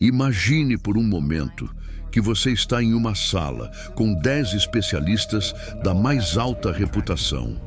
Imagine por um momento que você está em uma sala com 10 especialistas da mais alta reputação.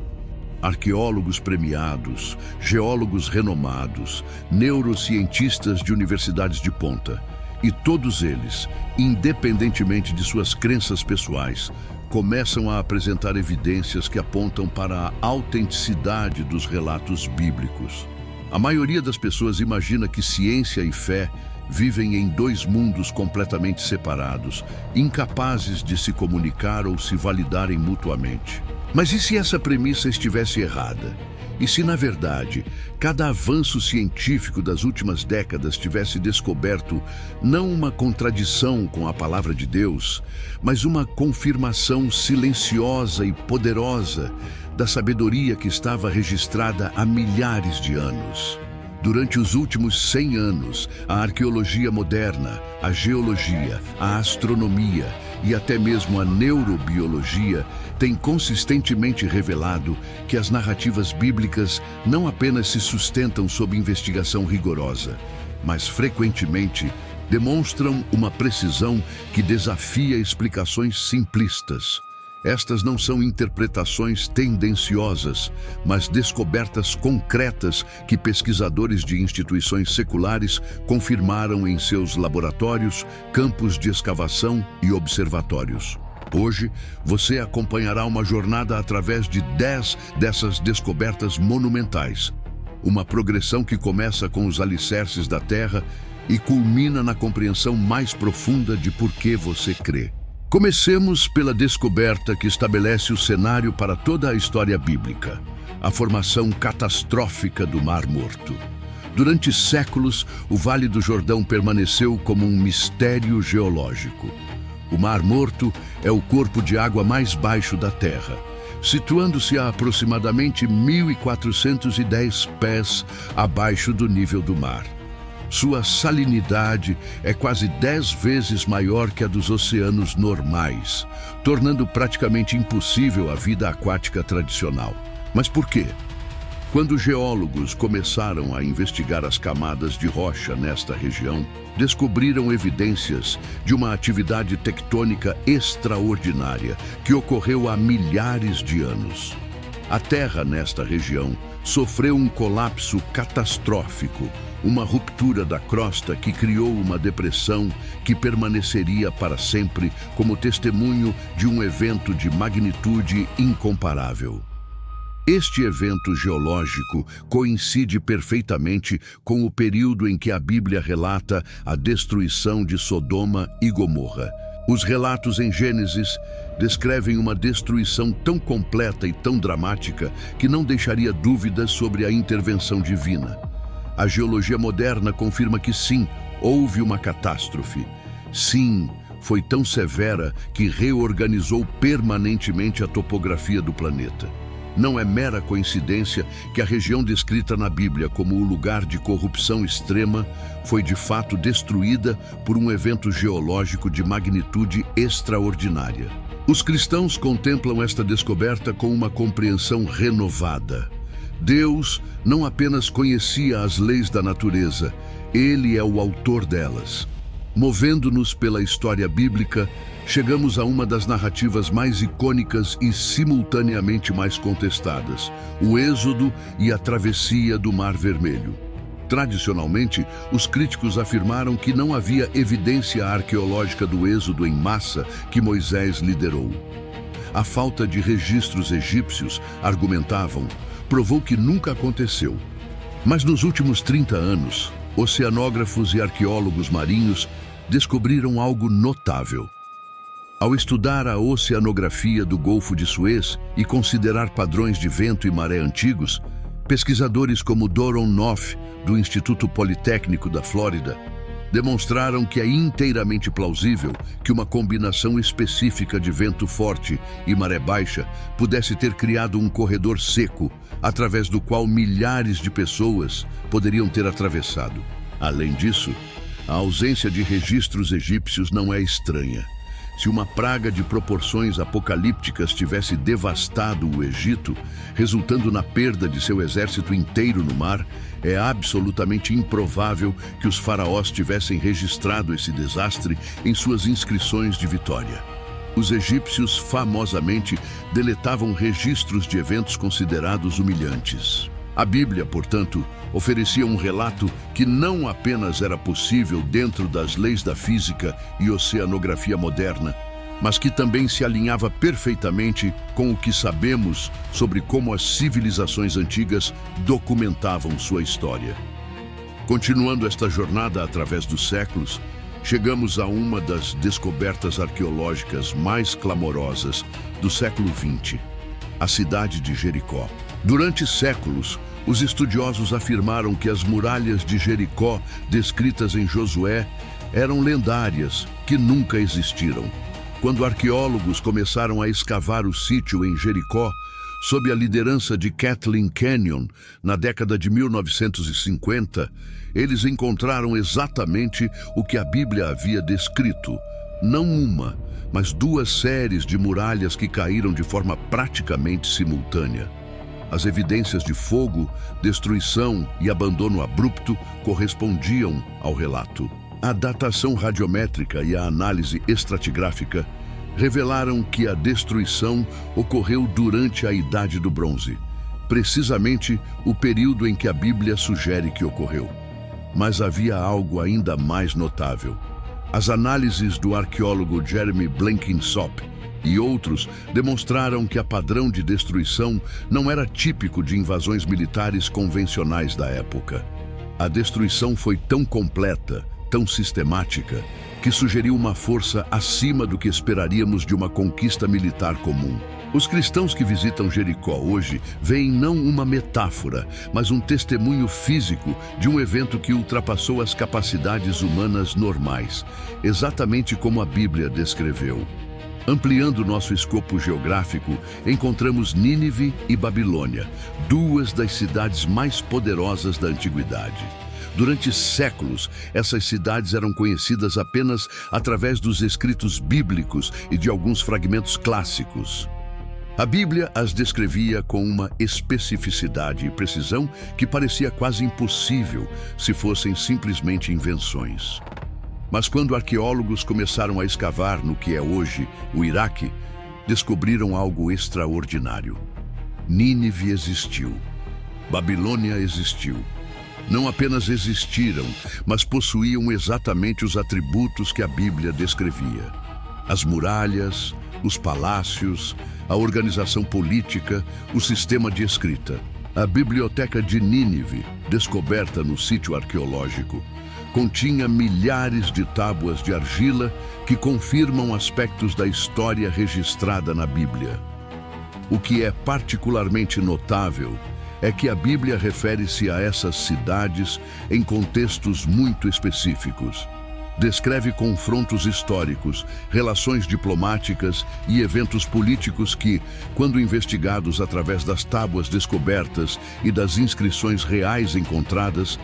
Arqueólogos premiados, geólogos renomados, neurocientistas de universidades de ponta. E todos eles, independentemente de suas crenças pessoais, começam a apresentar evidências que apontam para a autenticidade dos relatos bíblicos. A maioria das pessoas imagina que ciência e fé vivem em dois mundos completamente separados, incapazes de se comunicar ou se validarem mutuamente. Mas e se essa premissa estivesse errada? E se, na verdade, cada avanço científico das últimas décadas tivesse descoberto não uma contradição com a palavra de Deus, mas uma confirmação silenciosa e poderosa da sabedoria que estava registrada há milhares de anos? Durante os últimos 100 anos, a arqueologia moderna, a geologia, a astronomia e até mesmo a neurobiologia têm consistentemente revelado que as narrativas bíblicas não apenas se sustentam sob investigação rigorosa, mas frequentemente demonstram uma precisão que desafia explicações simplistas. Estas não são interpretações tendenciosas, mas descobertas concretas que pesquisadores de instituições seculares confirmaram em seus laboratórios, campos de escavação e observatórios. Hoje, você acompanhará uma jornada através de 10 dessas descobertas monumentais. Uma progressão que começa com os alicerces da Terra e culmina na compreensão mais profunda de por que você crê. Comecemos pela descoberta que estabelece o cenário para toda a história bíblica: a formação catastrófica do Mar Morto. Durante séculos, o Vale do Jordão permaneceu como um mistério geológico. O Mar Morto é o corpo de água mais baixo da Terra, situando-se a aproximadamente 1.410 pés abaixo do nível do mar. Sua salinidade é quase 10 vezes maior que a dos oceanos normais, tornando praticamente impossível a vida aquática tradicional. Mas por quê? Quando geólogos começaram a investigar as camadas de rocha nesta região, descobriram evidências de uma atividade tectônica extraordinária que ocorreu há milhares de anos. A Terra nesta região sofreu um colapso catastrófico, uma ruptura da crosta que criou uma depressão que permaneceria para sempre como testemunho de um evento de magnitude incomparável. Este evento geológico coincide perfeitamente com o período em que a Bíblia relata a destruição de Sodoma e Gomorra. Os relatos em Gênesis descrevem uma destruição tão completa e tão dramática que não deixaria dúvidas sobre a intervenção divina. A geologia moderna confirma que sim, houve uma catástrofe. Sim, foi tão severa que reorganizou permanentemente a topografia do planeta. Não é mera coincidência que a região descrita na Bíblia como o lugar de corrupção extrema foi de fato destruída por um evento geológico de magnitude extraordinária. Os cristãos contemplam esta descoberta com uma compreensão renovada. Deus não apenas conhecia as leis da natureza, Ele é o autor delas. Movendo-nos pela história bíblica, chegamos a uma das narrativas mais icônicas e simultaneamente mais contestadas: o Êxodo e a travessia do Mar Vermelho. Tradicionalmente, os críticos afirmaram que não havia evidência arqueológica do êxodo em massa que Moisés liderou. A falta de registros egípcios, argumentavam, provou que nunca aconteceu. Mas nos últimos 30 anos, oceanógrafos e arqueólogos marinhos descobriram algo notável. Ao estudar a oceanografia do Golfo de Suez e considerar padrões de vento e maré antigos, pesquisadores como Doron Noff, do Instituto Politécnico da Flórida, demonstraram que é inteiramente plausível que uma combinação específica de vento forte e maré baixa pudesse ter criado um corredor seco, através do qual milhares de pessoas poderiam ter atravessado. Além disso, a ausência de registros egípcios não é estranha. Se uma praga de proporções apocalípticas tivesse devastado o Egito, resultando na perda de seu exército inteiro no mar, é absolutamente improvável que os faraós tivessem registrado esse desastre em suas inscrições de vitória. Os egípcios famosamente deletavam registros de eventos considerados humilhantes. A Bíblia, portanto, oferecia um relato que não apenas era possível dentro das leis da física e oceanografia moderna, mas que também se alinhava perfeitamente com o que sabemos sobre como as civilizações antigas documentavam sua história. Continuando esta jornada através dos séculos, chegamos a uma das descobertas arqueológicas mais clamorosas do século XX, a cidade de Jericó. Durante séculos, os estudiosos afirmaram que as muralhas de Jericó, descritas em Josué, eram lendárias, que nunca existiram. Quando arqueólogos começaram a escavar o sítio em Jericó, sob a liderança de Kathleen Kenyon, na década de 1950, eles encontraram exatamente o que a Bíblia havia descrito. Não uma, mas duas séries de muralhas que caíram de forma praticamente simultânea. As evidências de fogo, destruição e abandono abrupto correspondiam ao relato. A datação radiométrica e a análise estratigráfica revelaram que a destruição ocorreu durante a Idade do Bronze, precisamente o período em que a Bíblia sugere que ocorreu. Mas havia algo ainda mais notável. As análises do arqueólogo Jeremy Blenkinsop e outros demonstraram que a padrão de destruição não era típico de invasões militares convencionais da época. A destruição foi tão completa, tão sistemática, que sugeriu uma força acima do que esperaríamos de uma conquista militar comum. Os cristãos que visitam Jericó hoje veem não uma metáfora, mas um testemunho físico de um evento que ultrapassou as capacidades humanas normais, exatamente como a Bíblia descreveu. Ampliando nosso escopo geográfico, encontramos Nínive e Babilônia, duas das cidades mais poderosas da antiguidade. Durante séculos, essas cidades eram conhecidas apenas através dos escritos bíblicos e de alguns fragmentos clássicos. A Bíblia as descrevia com uma especificidade e precisão que parecia quase impossível se fossem simplesmente invenções. Mas quando arqueólogos começaram a escavar no que é hoje o Iraque, descobriram algo extraordinário. Nínive existiu. Babilônia existiu. Não apenas existiram, mas possuíam exatamente os atributos que a Bíblia descrevia. As muralhas, os palácios, a organização política, o sistema de escrita. A biblioteca de Nínive, descoberta no sítio arqueológico, continha milhares de tábuas de argila que confirmam aspectos da história registrada na Bíblia. O que é particularmente notável é que a Bíblia refere-se a essas cidades em contextos muito específicos. Descreve confrontos históricos, relações diplomáticas e eventos políticos que, quando investigados através das tábuas descobertas e das inscrições reais encontradas,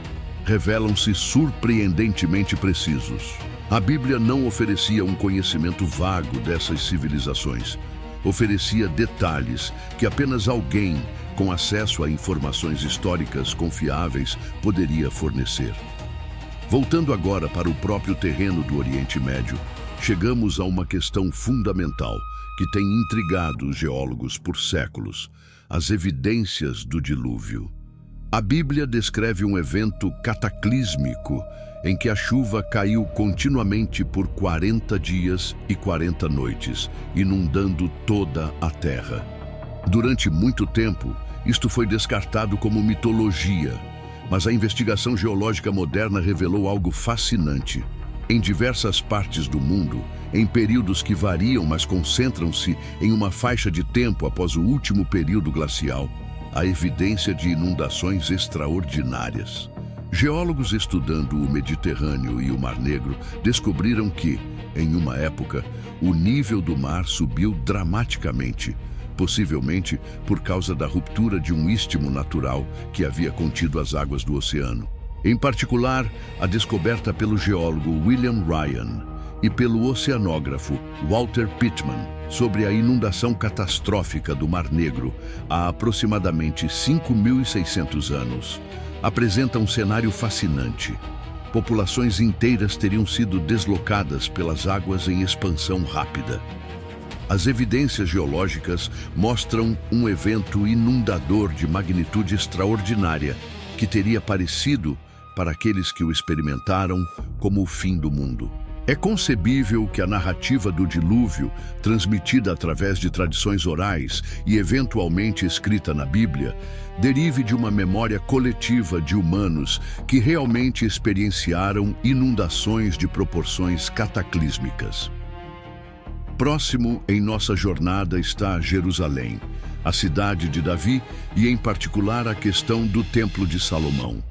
revelam-se surpreendentemente precisos. A Bíblia não oferecia um conhecimento vago dessas civilizações. Oferecia detalhes que apenas alguém com acesso a informações históricas confiáveis poderia fornecer. Voltando agora para o próprio terreno do Oriente Médio, chegamos a uma questão fundamental que tem intrigado os geólogos por séculos: as evidências do dilúvio. A Bíblia descreve um evento cataclísmico em que a chuva caiu continuamente por 40 dias e 40 noites, inundando toda a terra. Durante muito tempo, isto foi descartado como mitologia, mas a investigação geológica moderna revelou algo fascinante. Em diversas partes do mundo, em períodos que variam, mas concentram-se em uma faixa de tempo após o último período glacial, há evidência de inundações extraordinárias. Geólogos estudando o Mediterrâneo e o Mar Negro descobriram que, em uma época, o nível do mar subiu dramaticamente, possivelmente por causa da ruptura de um istmo natural que havia contido as águas do oceano. Em particular, a descoberta pelo geólogo William Ryan, e pelo oceanógrafo Walter Pitman sobre a inundação catastrófica do Mar Negro há aproximadamente 5.600 anos, apresenta um cenário fascinante. Populações inteiras teriam sido deslocadas pelas águas em expansão rápida. As evidências geológicas mostram um evento inundador de magnitude extraordinária que teria parecido, para aqueles que o experimentaram, como o fim do mundo. É concebível que a narrativa do dilúvio, transmitida através de tradições orais e eventualmente escrita na Bíblia, derive de uma memória coletiva de humanos que realmente experienciaram inundações de proporções cataclísmicas. Próximo em nossa jornada está Jerusalém, a cidade de Davi e, em particular, a questão do Templo de Salomão.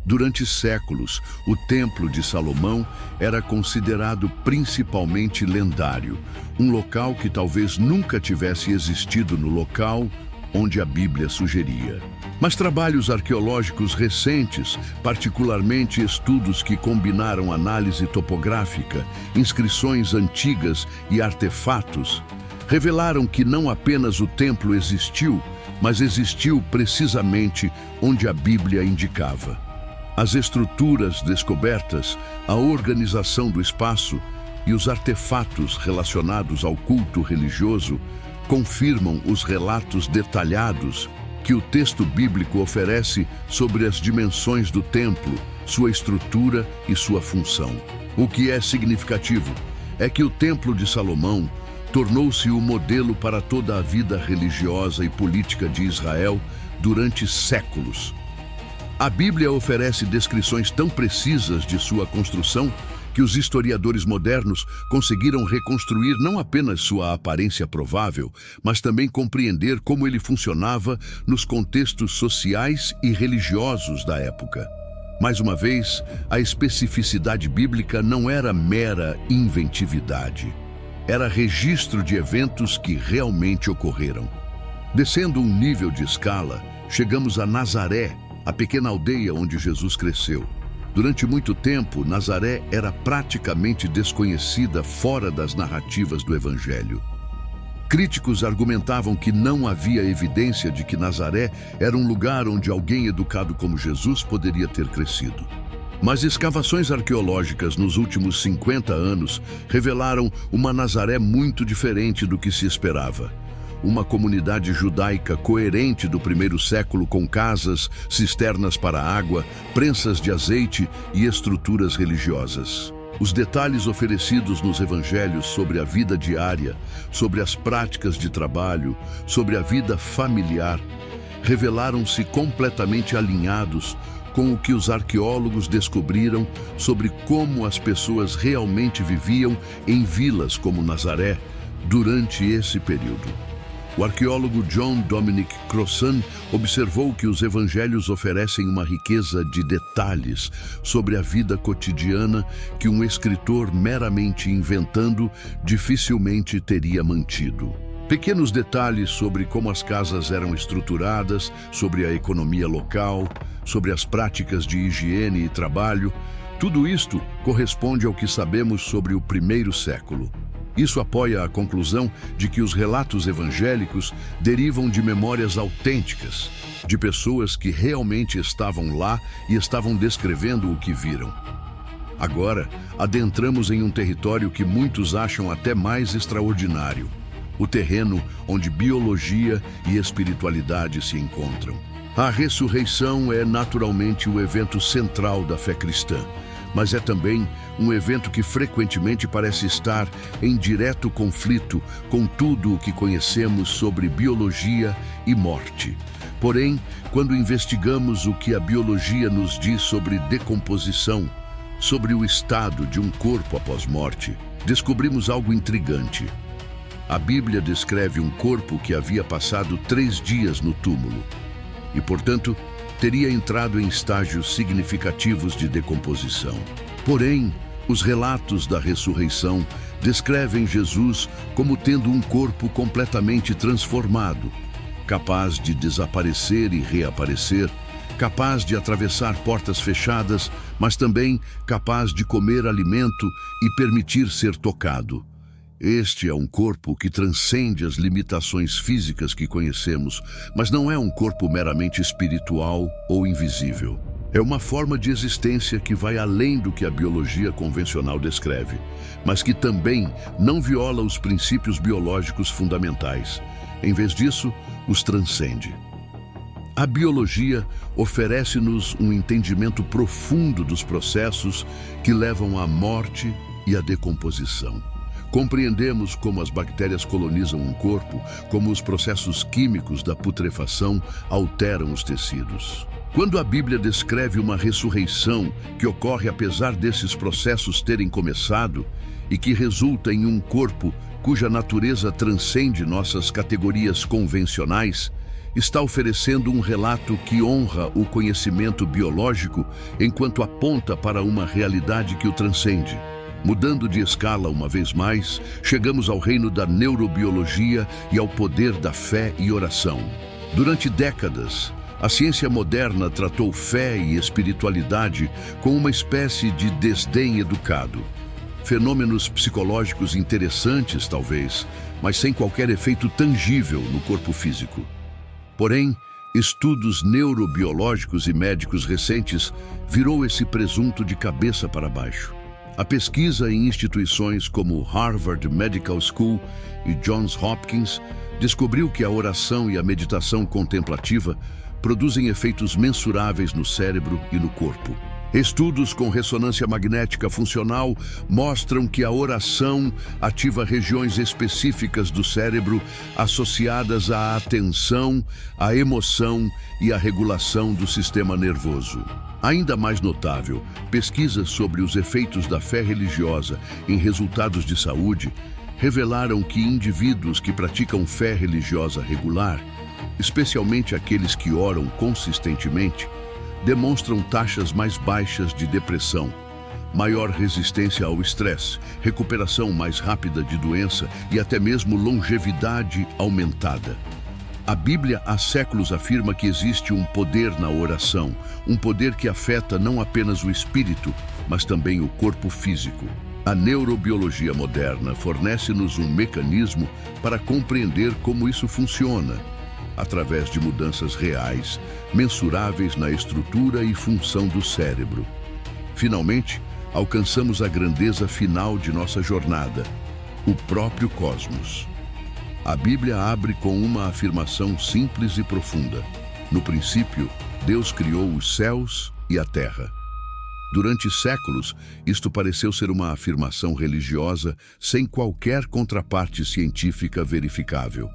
Durante séculos, o Templo de Salomão era considerado principalmente lendário, um local que talvez nunca tivesse existido no local onde a Bíblia sugeria. Mas trabalhos arqueológicos recentes, particularmente estudos que combinaram análise topográfica, inscrições antigas e artefatos, revelaram que não apenas o templo existiu, mas existiu precisamente onde a Bíblia indicava. As estruturas descobertas, a organização do espaço e os artefatos relacionados ao culto religioso confirmam os relatos detalhados que o texto bíblico oferece sobre as dimensões do templo, sua estrutura e sua função. O que é significativo é que o Templo de Salomão tornou-se o modelo para toda a vida religiosa e política de Israel durante séculos. A Bíblia oferece descrições tão precisas de sua construção que os historiadores modernos conseguiram reconstruir não apenas sua aparência provável, mas também compreender como ele funcionava nos contextos sociais e religiosos da época. Mais uma vez, a especificidade bíblica não era mera inventividade. Era registro de eventos que realmente ocorreram. Descendo um nível de escala, chegamos a Nazaré, a pequena aldeia onde Jesus cresceu. Durante muito tempo, Nazaré era praticamente desconhecida fora das narrativas do Evangelho. Críticos argumentavam que não havia evidência de que Nazaré era um lugar onde alguém educado como Jesus poderia ter crescido. Mas escavações arqueológicas nos últimos 50 anos revelaram uma Nazaré muito diferente do que se esperava. Uma comunidade judaica coerente do primeiro século com casas, cisternas para água, prensas de azeite e estruturas religiosas. Os detalhes oferecidos nos evangelhos sobre a vida diária, sobre as práticas de trabalho, sobre a vida familiar, revelaram-se completamente alinhados com o que os arqueólogos descobriram sobre como as pessoas realmente viviam em vilas como Nazaré durante esse período. O arqueólogo John Dominic Crossan observou que os evangelhos oferecem uma riqueza de detalhes sobre a vida cotidiana que um escritor meramente inventando dificilmente teria mantido. Pequenos detalhes sobre como as casas eram estruturadas, sobre a economia local, sobre as práticas de higiene e trabalho, tudo isto corresponde ao que sabemos sobre o primeiro século. Isso apoia a conclusão de que os relatos evangélicos derivam de memórias autênticas, de pessoas que realmente estavam lá e estavam descrevendo o que viram. Agora, adentramos em um território que muitos acham até mais extraordinário, o terreno onde biologia e espiritualidade se encontram. A ressurreição é naturalmente o evento central da fé cristã, mas é também um evento que frequentemente parece estar em direto conflito com tudo o que conhecemos sobre biologia e morte. Porém, quando investigamos o que a biologia nos diz sobre decomposição, sobre o estado de um corpo após morte, descobrimos algo intrigante. A Bíblia descreve um corpo que havia passado 3 dias no túmulo e, portanto, teria entrado em estágios significativos de decomposição. Porém, os relatos da ressurreição descrevem Jesus como tendo um corpo completamente transformado, capaz de desaparecer e reaparecer, capaz de atravessar portas fechadas, mas também capaz de comer alimento e permitir ser tocado. Este é um corpo que transcende as limitações físicas que conhecemos, mas não é um corpo meramente espiritual ou invisível. É uma forma de existência que vai além do que a biologia convencional descreve, mas que também não viola os princípios biológicos fundamentais. Em vez disso, os transcende. A biologia oferece-nos um entendimento profundo dos processos que levam à morte e à decomposição. Compreendemos como as bactérias colonizam um corpo, como os processos químicos da putrefação alteram os tecidos. Quando a Bíblia descreve uma ressurreição que ocorre apesar desses processos terem começado e que resulta em um corpo cuja natureza transcende nossas categorias convencionais, está oferecendo um relato que honra o conhecimento biológico enquanto aponta para uma realidade que o transcende. Mudando de escala uma vez mais, chegamos ao reino da neurobiologia e ao poder da fé e oração. Durante décadas, a ciência moderna tratou fé e espiritualidade com uma espécie de desdém educado. Fenômenos psicológicos interessantes, talvez, mas sem qualquer efeito tangível no corpo físico. Porém, estudos neurobiológicos e médicos recentes virou esse presunto de cabeça para baixo. A pesquisa em instituições como Harvard Medical School e Johns Hopkins descobriu que a oração e a meditação contemplativa produzem efeitos mensuráveis no cérebro e no corpo. Estudos com ressonância magnética funcional mostram que a oração ativa regiões específicas do cérebro associadas à atenção, à emoção e à regulação do sistema nervoso. Ainda mais notável, pesquisas sobre os efeitos da fé religiosa em resultados de saúde revelaram que indivíduos que praticam fé religiosa regular, especialmente aqueles que oram consistentemente, demonstram taxas mais baixas de depressão, maior resistência ao estresse, recuperação mais rápida de doença e até mesmo longevidade aumentada. A Bíblia há séculos afirma que existe um poder na oração, um poder que afeta não apenas o espírito, mas também o corpo físico. A neurobiologia moderna fornece-nos um mecanismo para compreender como isso funciona, através de mudanças reais, mensuráveis na estrutura e função do cérebro. Finalmente, alcançamos a grandeza final de nossa jornada, o próprio cosmos. A Bíblia abre com uma afirmação simples e profunda. No princípio, Deus criou os céus e a terra. Durante séculos, isto pareceu ser uma afirmação religiosa sem qualquer contraparte científica verificável.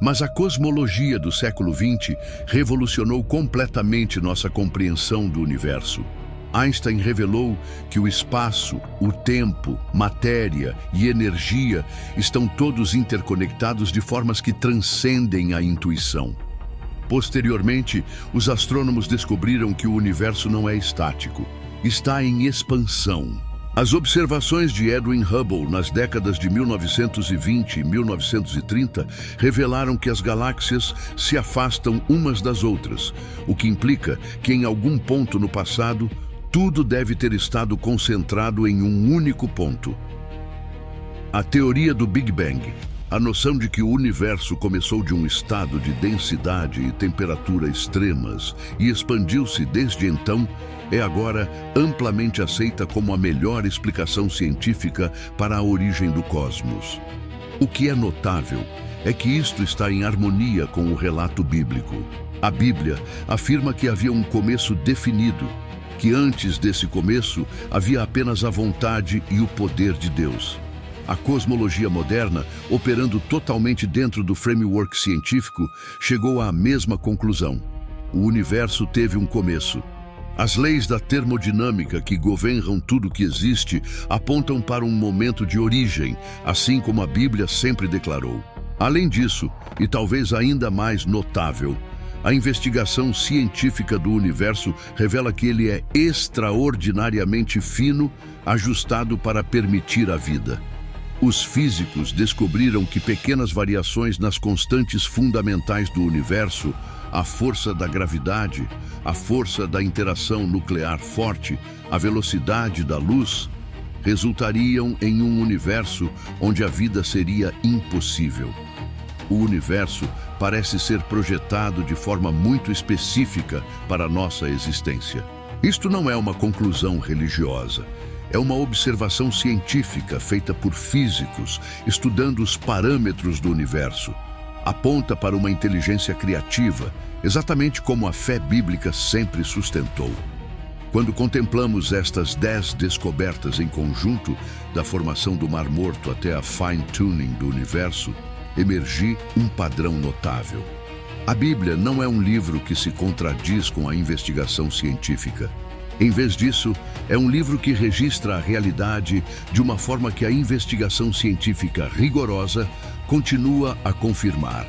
Mas a cosmologia do século XX revolucionou completamente nossa compreensão do universo. Einstein revelou que o espaço, o tempo, matéria e energia estão todos interconectados de formas que transcendem a intuição. Posteriormente, os astrônomos descobriram que o universo não é estático, está em expansão. As observações de Edwin Hubble nas décadas de 1920 e 1930 revelaram que as galáxias se afastam umas das outras, o que implica que em algum ponto no passado, tudo deve ter estado concentrado em um único ponto. A teoria do Big Bang, a noção de que o universo começou de um estado de densidade e temperatura extremas e expandiu-se desde então, é agora amplamente aceita como a melhor explicação científica para a origem do cosmos. O que é notável é que isto está em harmonia com o relato bíblico. A Bíblia afirma que havia um começo definido, que antes desse começo havia apenas a vontade e o poder de Deus. A cosmologia moderna, operando totalmente dentro do framework científico, chegou à mesma conclusão. O universo teve um começo. As leis da termodinâmica que governam tudo que existe apontam para um momento de origem, assim como a Bíblia sempre declarou. Além disso, e talvez ainda mais notável, a investigação científica do universo revela que ele é extraordinariamente fino, ajustado para permitir a vida. Os físicos descobriram que pequenas variações nas constantes fundamentais do universo, a força da gravidade, a força da interação nuclear forte, a velocidade da luz, resultariam em um universo onde a vida seria impossível. O universo parece ser projetado de forma muito específica para a nossa existência. Isto não é uma conclusão religiosa. É uma observação científica feita por físicos, estudando os parâmetros do universo. Aponta para uma inteligência criativa, exatamente como a fé bíblica sempre sustentou. Quando contemplamos estas 10 descobertas em conjunto, da formação do Mar Morto até a fine-tuning do universo, emerge um padrão notável. A Bíblia não é um livro que se contradiz com a investigação científica. Em vez disso, é um livro que registra a realidade de uma forma que a investigação científica rigorosa continua a confirmar,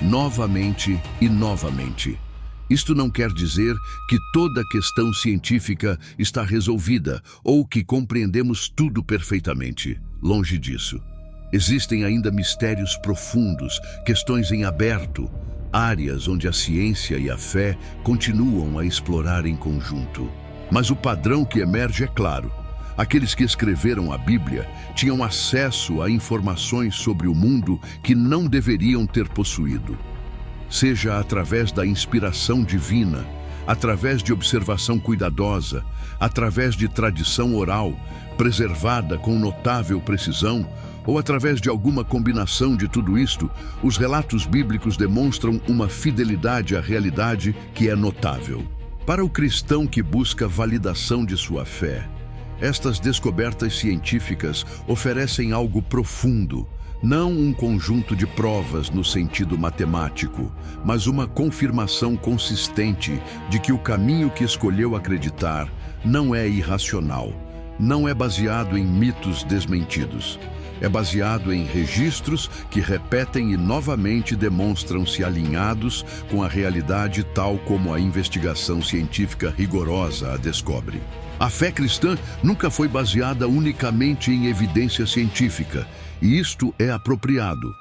novamente e novamente. Isto não quer dizer que toda questão científica está resolvida ou que compreendemos tudo perfeitamente. Longe disso. Existem ainda mistérios profundos, questões em aberto, áreas onde a ciência e a fé continuam a explorar em conjunto. Mas o padrão que emerge é claro. Aqueles que escreveram a Bíblia tinham acesso a informações sobre o mundo que não deveriam ter possuído. Seja através da inspiração divina, através de observação cuidadosa, através de tradição oral, preservada com notável precisão, ou através de alguma combinação de tudo isto, os relatos bíblicos demonstram uma fidelidade à realidade que é notável. Para o cristão que busca validação de sua fé, estas descobertas científicas oferecem algo profundo, não um conjunto de provas no sentido matemático, mas uma confirmação consistente de que o caminho que escolheu acreditar não é irracional, não é baseado em mitos desmentidos. É baseado em registros que repetem e novamente demonstram-se alinhados com a realidade tal como a investigação científica rigorosa a descobre. A fé cristã nunca foi baseada unicamente em evidência científica, e isto é apropriado.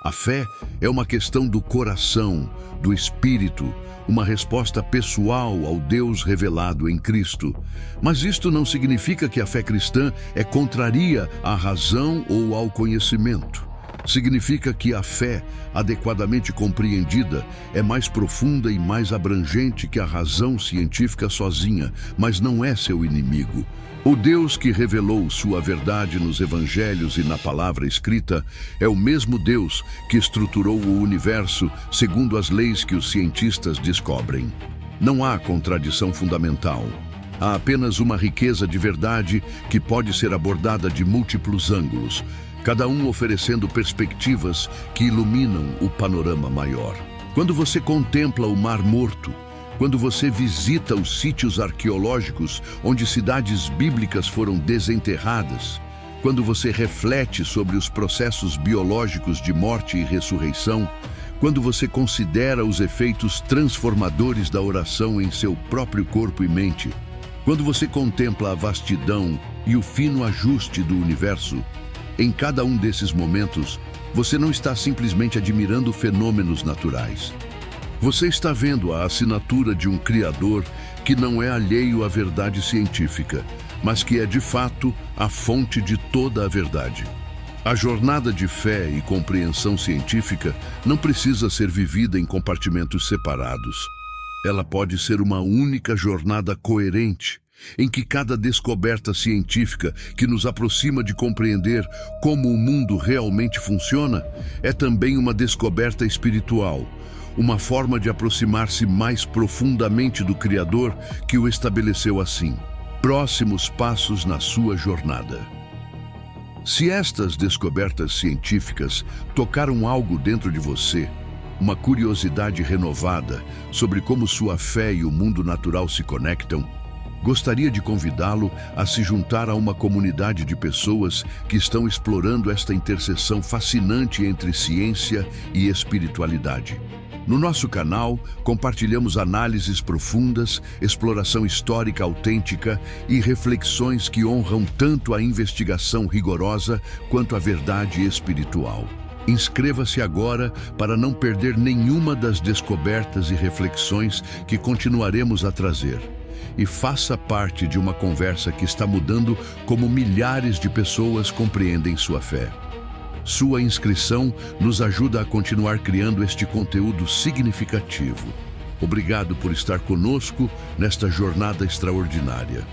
A fé é uma questão do coração, do espírito, uma resposta pessoal ao Deus revelado em Cristo. Mas isto não significa que a fé cristã é contrária à razão ou ao conhecimento. Significa que a fé, adequadamente compreendida, é mais profunda e mais abrangente que a razão científica sozinha, mas não é seu inimigo. O Deus que revelou sua verdade nos evangelhos e na palavra escrita é o mesmo Deus que estruturou o universo segundo as leis que os cientistas descobrem. Não há contradição fundamental. Há apenas uma riqueza de verdade que pode ser abordada de múltiplos ângulos, cada um oferecendo perspectivas que iluminam o panorama maior. Quando você contempla o Mar Morto, quando você visita os sítios arqueológicos onde cidades bíblicas foram desenterradas, quando você reflete sobre os processos biológicos de morte e ressurreição, quando você considera os efeitos transformadores da oração em seu próprio corpo e mente, quando você contempla a vastidão e o fino ajuste do universo, em cada um desses momentos, você não está simplesmente admirando fenômenos naturais. Você está vendo a assinatura de um Criador que não é alheio à verdade científica, mas que é de fato a fonte de toda a verdade. A jornada de fé e compreensão científica não precisa ser vivida em compartimentos separados. Ela pode ser uma única jornada coerente, em que cada descoberta científica que nos aproxima de compreender como o mundo realmente funciona é também uma descoberta espiritual, uma forma de aproximar-se mais profundamente do Criador que o estabeleceu assim. Próximos passos na sua jornada. Se estas descobertas científicas tocaram algo dentro de você, uma curiosidade renovada sobre como sua fé e o mundo natural se conectam, gostaria de convidá-lo a se juntar a uma comunidade de pessoas que estão explorando esta interseção fascinante entre ciência e espiritualidade. No nosso canal, compartilhamos análises profundas, exploração histórica autêntica e reflexões que honram tanto a investigação rigorosa quanto a verdade espiritual. Inscreva-se agora para não perder nenhuma das descobertas e reflexões que continuaremos a trazer. E faça parte de uma conversa que está mudando como milhares de pessoas compreendem sua fé. Sua inscrição nos ajuda a continuar criando este conteúdo significativo. Obrigado por estar conosco nesta jornada extraordinária.